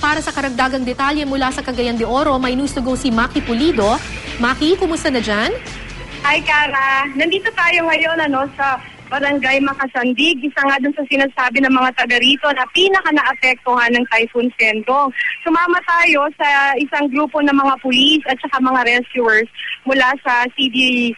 para sa karagdagang detalye mula sa Cagayan de Oro, may news to go si Maki Pulido. Maki, kumusta na dyan? Hi, Cara. Nandito tayo ngayon sa Barangay Makasandig. Isa nga dun sa sinasabi ng mga taga rito na pinaka-naapektuhan ng Typhoon Sendong. Sumama tayo sa isang grupo ng mga pulis at saka mga rescuers mula sa city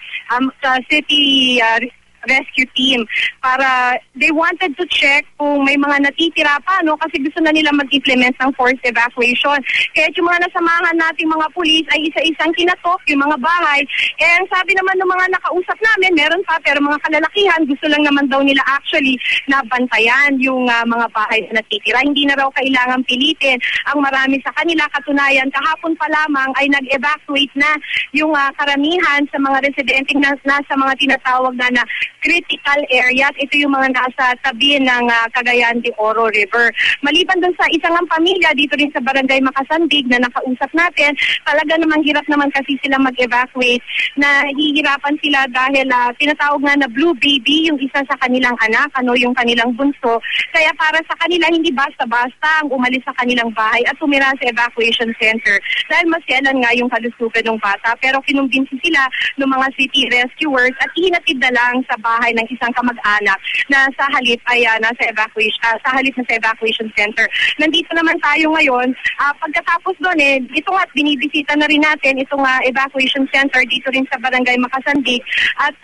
rescue team para they wanted to check kung may mga natitira pa, kasi gusto na nila mag-implement ng forced evacuation. Kaya yung mga nasamahan nating mga pulis ay isa-isang kinatok yung mga bahay. And sabi naman ng mga nakausap namin, meron pa, pero mga kalalakihan, gusto lang naman daw nila actually na bantayan yung mga bahay na natitira. Hindi na raw kailangan pilitin ang marami sa kanila. Katunayan, kahapon pa lamang ay nag-evacuate na yung karamihan sa mga residente na nasa mga tinatawag na critical areas. Ito yung mga nasa tabi ng Cagayan de Oro River. Maliban dun sa isang pamilya dito rin sa Barangay Makasandig na nakausap natin, talaga namang hirap naman kasi sila mag-evacuate. Nahihirapan sila dahil tinatawag nga na blue baby yung isa sa kanilang anak, yung kanilang bunso. Kaya para sa kanila, hindi basta-basta ang umalis sa kanilang bahay at tumira sa evacuation center. Dahil masyalan nga yung kalusugan ng bata. Pero kinumbinsi sila ng mga city rescuers at hinatid na lang sa bahay ng isang kamag-anak na sa halip ay nasa evacuation center. Nandito naman tayo ngayon. Pagkatapos doon ito nga binibisita na rin natin itong evacuation center dito rin sa Barangay Makasandig. At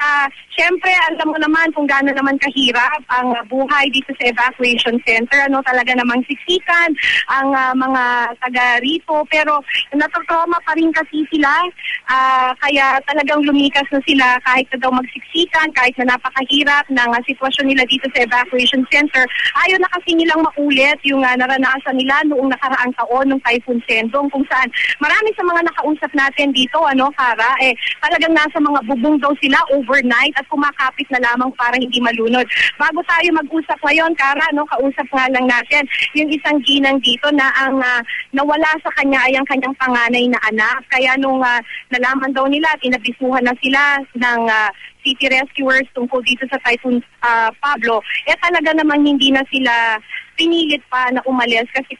syempre alam mo naman kung gaano naman kahirap ang buhay dito sa evacuation center. Talaga namang siksikan ang mga taga rito, pero natotrauma pa rin kasi sila. Kaya talagang lumikas na sila kahit na daw magsiksikan, kahit na napakahirap ng sitwasyon nila dito sa evacuation center. Ayaw na kasi nilang maulit yung naranasan nila noong nakaraang taon ng Typhoon Sendong, kung saan marami sa mga nakausap natin dito, Cara, talagang nasa mga bubong daw sila overnight at kumakapit na lamang para hindi malunod. Bago tayo mag-usap ngayon, Cara, kausap nga lang natin yung isang ginang dito na ang nawala sa kanya ay ang kanyang panganay na anak. Kaya nung nalaman daw nila, tinabisuhan na sila ng city rescuers tungkol dito sa Typhoon Pablo, talaga namang hindi na sila pinilit pa na umalis kasi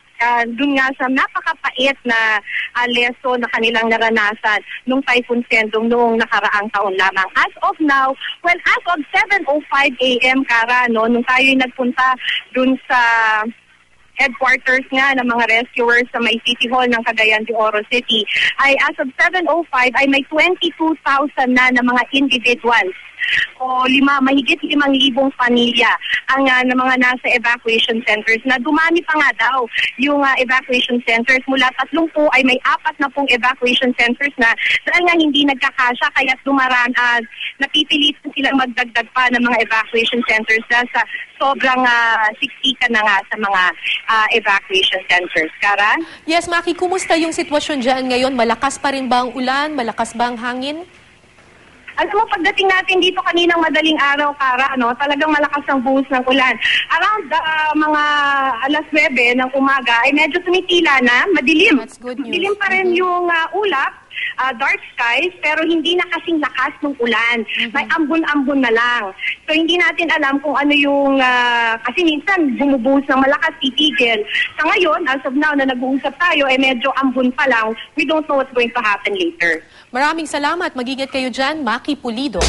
dun nga sa napakapait na leso na kanilang naranasan nung Typhoon Sendong noong nakaraang taon lamang. As of now, as of 7:05 a.m., Cara, nung tayo nagpunta dun sa headquarters nga ng mga rescuers sa may City Hall ng Cagayan de Oro City, ay as of 7:05 ay may 22,000 na mga individuals o mahigit 5,000 pamilya ang na mga nasa evacuation centers, na dumami pa nga daw yung evacuation centers. Mula 30 ay may 4 na pong evacuation centers na dahil nga hindi nagkakasya, kaya napipilitan silang magdagdag pa ng mga evacuation centers dahil sa sobrang siksikan na nga sa mga evacuation centers. Cara? Yes, Maki, kumusta yung sitwasyon dyan ngayon? Malakas pa rin ba ang ulan? Malakas ba ang hangin? Alam mo, pagdating natin dito kaninang madaling araw, Cara, talagang malakas ang buhos ng ulan. Around mga alas 9 ng umaga ay medyo tumitila na, madilim. That's good news. Madilim pa rin yung ulap, dark skies, pero hindi na kasing lakas ng ulan. May ambon-ambon na lang. So hindi natin alam kung ano yung, kasi minsan bumubuhos ng malakas, titigil. Sa ngayon, as of now na nag-uusap tayo, medyo ambon pa lang. We don't know what's going to happen later. Maraming salamat. Mag-ingat kayo dyan, Maki Pulido.